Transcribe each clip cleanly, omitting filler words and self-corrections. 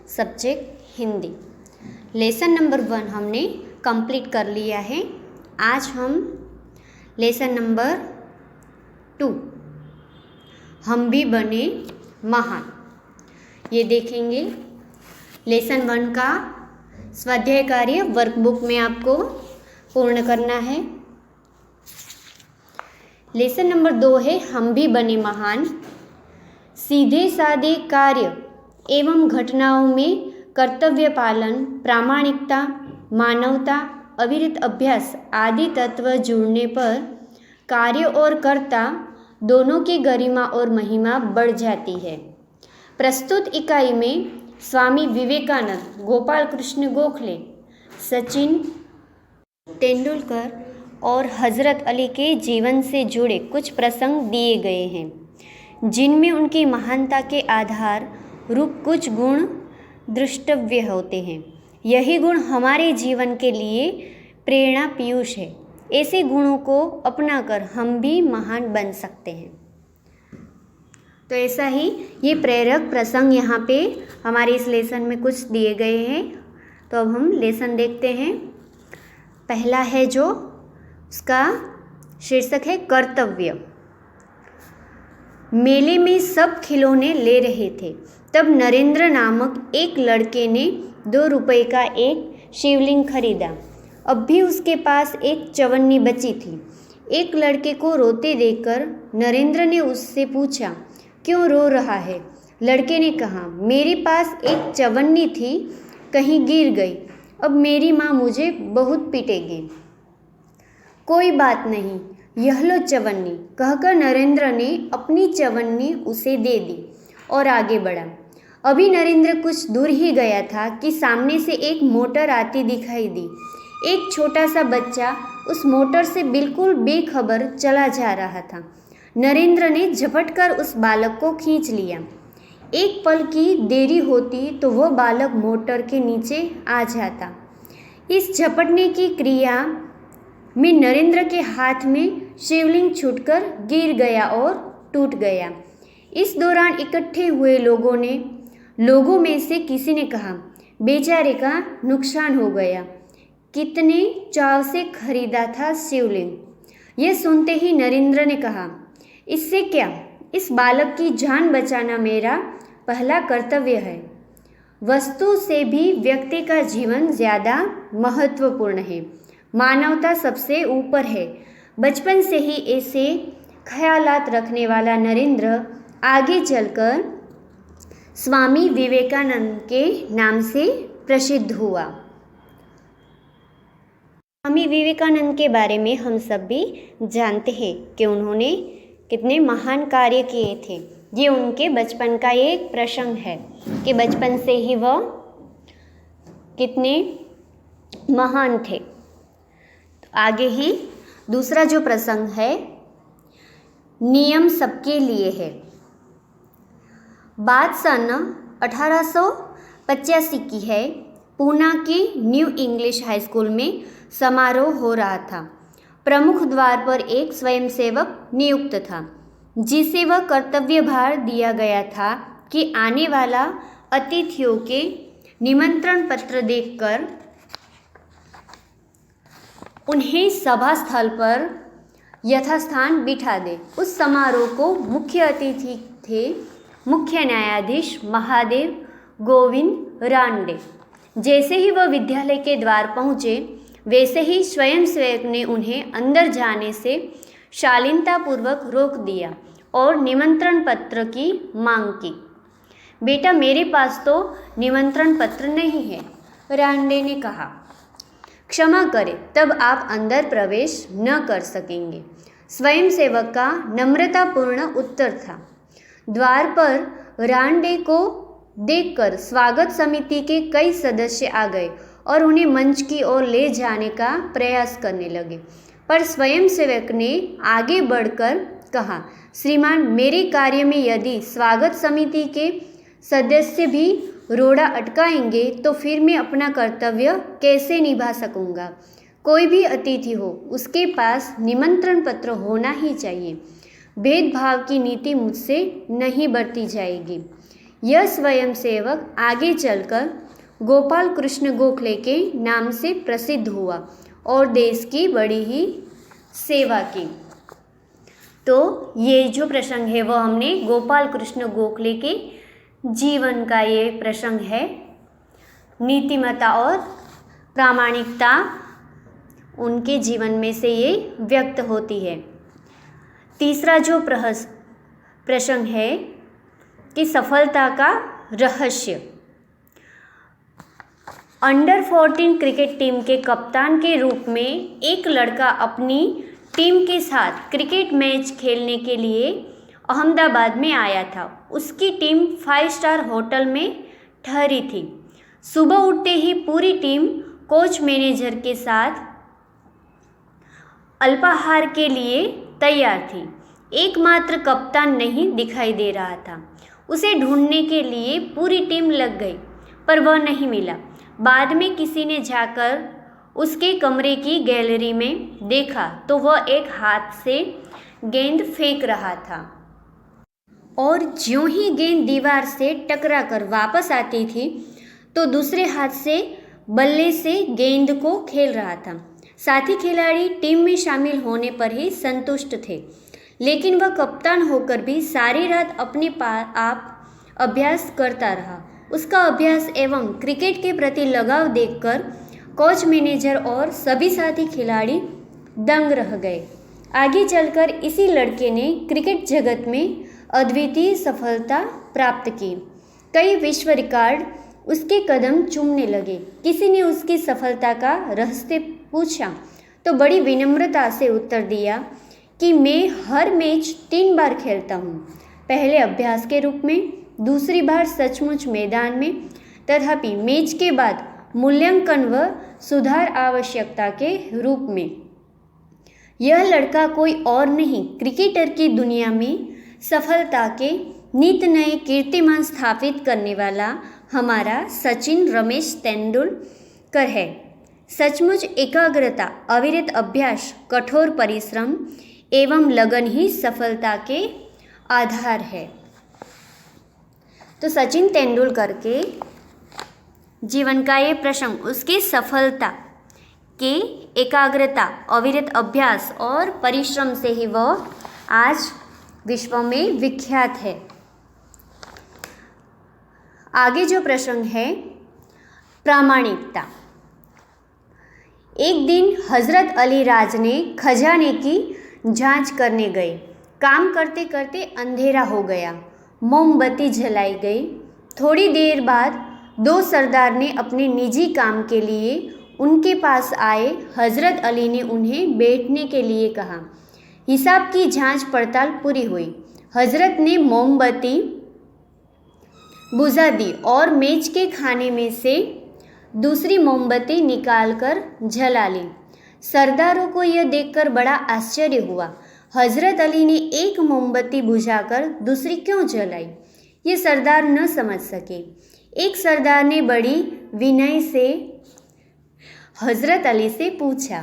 Subject Hindi. Lesson number 1 हमने complete कर लिया है। आज हम लेसन नंबर 2 हम भी बने महान ये देखेंगे। लेसन 1 का स्वाध्याय कार्य वर्कबुक में आपको पूर्ण करना है। लेसन नंबर 2 है हम भी बने महान। सीधे साधे कार्य एवं घटनाओं में कर्तव्य पालन, प्रामाणिकता, मानवता, अविरत अभ्यास आदि तत्व जुड़ने पर कार्य और कर्ता दोनों की गरिमा और महिमा बढ़ जाती है। प्रस्तुत इकाई में स्वामी विवेकानंद, गोपाल कृष्ण गोखले, सचिन तेंदुलकर और हजरत अली के जीवन से जुड़े कुछ प्रसंग दिए गए हैं, जिनमें उनकी महानता के आधार रूप कुछ गुण दृष्टव्य होते हैं। यही गुण हमारे जीवन के लिए प्रेरणा पीयूष है। ऐसे गुणों को अपनाकर हम भी महान बन सकते हैं। तो ऐसा ही ये प्रेरक प्रसंग यहाँ पे हमारे इस लेसन में कुछ दिए गए हैं। तो अब हम लेसन देखते हैं। पहला है जो उसका शीर्षक है कर्तव्य। मेले में सब खिलौने ले रहे थे, तब नरेंद्र नामक एक लड़के ने 2 रुपए का एक शिवलिंग खरीदा। अब भी उसके पास एक चवन्नी बची थी। एक लड़के को रोते देखकर नरेंद्र ने उससे पूछा, क्यों रो रहा है? लड़के ने कहा, मेरे पास एक चवन्नी थी, कहीं गिर गई, अब मेरी माँ मुझे बहुत पीटेगी। कोई बात नहीं, यह लो चवन्नी, कहकर नरेंद्र ने अपनी चवन्नी उसे दे दी और आगे बढ़ा। अभी नरेंद्र कुछ दूर ही गया था कि सामने से एक मोटर आती दिखाई दी। एक छोटा सा बच्चा उस मोटर से बिल्कुल बेखबर चला जा रहा था। नरेंद्र ने झपटकर उस बालक को खींच लिया। एक पल की देरी होती तो वह बालक मोटर के नीचे आ जाता। इस झपटने की क्रिया में नरेंद्र के हाथ में शिवलिंग छूटकर गिर गया और टूट गया। इस दौरान इकट्ठे हुए लोगों में से किसी ने कहा, बेचारे का नुकसान हो गया, कितने चाव से खरीदा था शिवलिंग। यह सुनते ही नरेंद्र ने कहा, इससे क्या, इस बालक की जान बचाना मेरा पहला कर्तव्य है। वस्तु से भी व्यक्ति का जीवन ज़्यादा महत्वपूर्ण है। मानवता सबसे ऊपर है। बचपन से ही ऐसे ख्यालात रखने वाला नरेंद्र आगे चलकर स्वामी विवेकानंद के नाम से प्रसिद्ध हुआ। स्वामी विवेकानंद के बारे में हम सब भी जानते हैं कि उन्होंने कितने महान कार्य किए थे। ये उनके बचपन का एक प्रसंग है कि बचपन से ही वह कितने महान थे। तो आगे ही दूसरा जो प्रसंग है, नियम सबके लिए है। बात सन 1885 की है। पूना के न्यू इंग्लिश हाई स्कूल में समारोह हो रहा था। प्रमुख द्वार पर एक स्वयंसेवक नियुक्त था, जिसे वह कर्तव्य भार दिया गया था कि आने वाला अतिथियों के निमंत्रण पत्र देखकर उन्हें सभा स्थल पर यथास्थान बिठा दे। उस समारोह को मुख्य अतिथि थे मुख्य न्यायाधीश महादेव गोविंद रानडे। जैसे ही वह विद्यालय के द्वार पहुँचे, वैसे ही स्वयंसेवक ने उन्हें अंदर जाने से शालीनतापूर्वक रोक दिया और निमंत्रण पत्र की मांग की। बेटा, मेरे पास तो निमंत्रण पत्र नहीं है, रानडे ने कहा। क्षमा करें, तब आप अंदर प्रवेश न कर सकेंगे, स्वयंसेवक का नम्रतापूर्ण उत्तर था। द्वार पर रानडे को देखकर स्वागत समिति के कई सदस्य आ गए और उन्हें मंच की ओर ले जाने का प्रयास करने लगे, पर स्वयंसेवक ने आगे बढ़कर कहा, श्रीमान, मेरे कार्य में यदि स्वागत समिति के सदस्य भी रोड़ा अटकाएंगे तो फिर मैं अपना कर्तव्य कैसे निभा सकूंगा। कोई भी अतिथि हो, उसके पास निमंत्रण पत्र होना ही चाहिए। भेदभाव की नीति मुझसे नहीं बरती जाएगी। यह स्वयंसेवक आगे चलकर गोपाल कृष्ण गोखले के नाम से प्रसिद्ध हुआ और देश की बड़ी ही सेवा की। तो ये जो प्रसंग है वो हमने गोपाल कृष्ण गोखले के जीवन का ये प्रसंग है। नीतिमत्ता और प्रामाणिकता उनके जीवन में से ये व्यक्त होती है। तीसरा जो प्रसंग है कि सफलता का रहस्य। अंडर 14 क्रिकेट टीम के कप्तान के रूप में एक लड़का अपनी टीम के साथ क्रिकेट मैच खेलने के लिए अहमदाबाद में आया था। उसकी टीम 5 स्टार होटल में ठहरी थी। सुबह उठते ही पूरी टीम कोच मैनेजर के साथ अल्पाहार के लिए तैयार थी। एकमात्र कप्तान नहीं दिखाई दे रहा था। उसे ढूंढने के लिए पूरी टीम लग गई, पर वह नहीं मिला। बाद में किसी ने जाकर उसके कमरे की गैलरी में देखा तो वह एक हाथ से गेंद फेंक रहा था और ज्यों ही गेंद दीवार से टकराकर वापस आती थी तो दूसरे हाथ से बल्ले से गेंद को खेल रहा था। साथी खिलाड़ी टीम में शामिल होने पर ही संतुष्ट थे, लेकिन वह कप्तान होकर भी सारी रात अपने आप अभ्यास करता रहा। उसका अभ्यास एवं क्रिकेट के प्रति लगाव देखकर कोच मैनेजर और सभी साथी खिलाड़ी दंग रह गए। आगे चलकर इसी लड़के ने क्रिकेट जगत में अद्वितीय सफलता प्राप्त की। कई विश्व रिकॉर्ड उसके कदम चूमने लगे। किसी ने उसकी सफलता का रहस्य पूछा तो बड़ी विनम्रता से उत्तर दिया कि मैं हर मैच 3 बार खेलता हूँ, पहले अभ्यास के रूप में, दूसरी बार सचमुच मैदान में, तथापि मैच के बाद मूल्यांकन व सुधार आवश्यकता के रूप में। यह लड़का कोई और नहीं, क्रिकेटर की दुनिया में सफलता के नित नए कीर्तिमान स्थापित करने वाला हमारा सचिन रमेश तेंदुलकर है। सचमुच एकाग्रता, अविरत अभ्यास, कठोर परिश्रम एवं लगन ही सफलता के आधार है। तो सचिन तेंदुलकर के जीवन का ये प्रसंग उसकी सफलता के एकाग्रता, अविरत अभ्यास और परिश्रम से ही वह आज विश्व में विख्यात है। आगे जो प्रसंग है प्रामाणिकता। एक दिन हजरत अली राज ने खजाने की जांच करने गए। काम करते करते अंधेरा हो गया। मोमबत्ती जलाई गई। थोड़ी देर बाद 2 सरदार ने अपने निजी काम के लिए उनके पास आए। हजरत अली ने उन्हें बैठने के लिए कहा। हिसाब की जांच पड़ताल पूरी हुई। हजरत ने मोमबत्ती बुझा दी और मेज के खाने में से दूसरी मोमबत्ती निकालकर जला ली। सरदारों को यह देखकर बड़ा आश्चर्य हुआ। हजरत अली ने एक मोमबत्ती बुझाकर दूसरी क्यों जलाई, ये सरदार न समझ सके। एक सरदार ने बड़ी विनय से हजरत अली से पूछा।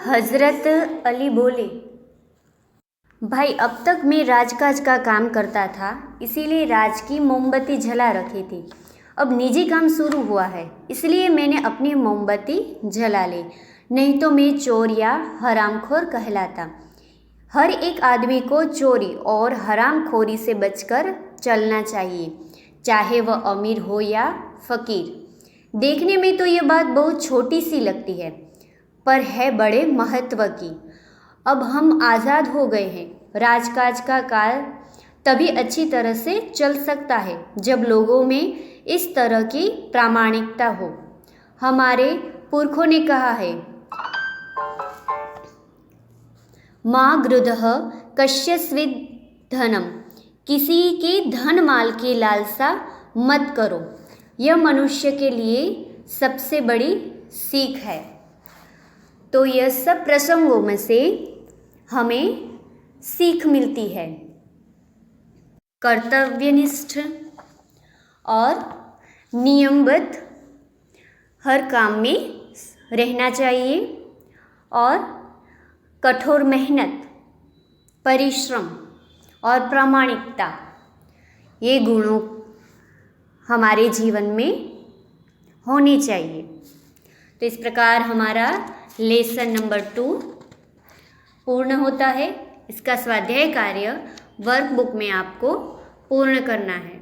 हजरत अली बोले, भाई, अब तक मैं राजकाज का काम करता था, इसीलिए राज की मोमबत्ती जला रखी थी। अब निजी काम शुरू हुआ है, इसलिए मैंने अपनी मोमबत्ती जला ली, नहीं तो मैं चोर या हरामखोर कहलाता। हर एक आदमी को चोरी और हरामखोरी से बचकर चलना चाहिए, चाहे वह अमीर हो या फकीर। देखने में तो यह बात बहुत छोटी सी लगती है, पर है बड़े महत्व की। अब हम आज़ाद हो गए हैं। राजकाज का कार्य तभी अच्छी तरह से चल सकता है जब लोगों में इस तरह की प्रामाणिकता हो। हमारे पुरखों ने कहा है, माँ गृधः कस्यचिद् धनम, किसी के धन माल की लालसा मत करो। यह मनुष्य के लिए सबसे बड़ी सीख है। तो यह सब प्रसंगों में से हमें सीख मिलती है। कर्तव्यनिष्ठ और नियमबद्ध हर काम में रहना चाहिए और कठोर मेहनत, परिश्रम और प्रामाणिकता, ये गुणों हमारे जीवन में होनी चाहिए। तो इस प्रकार हमारा लेसन नंबर 2 पूर्ण होता है। इसका स्वाध्याय कार्य वर्कबुक में आपको पूर्ण करना है।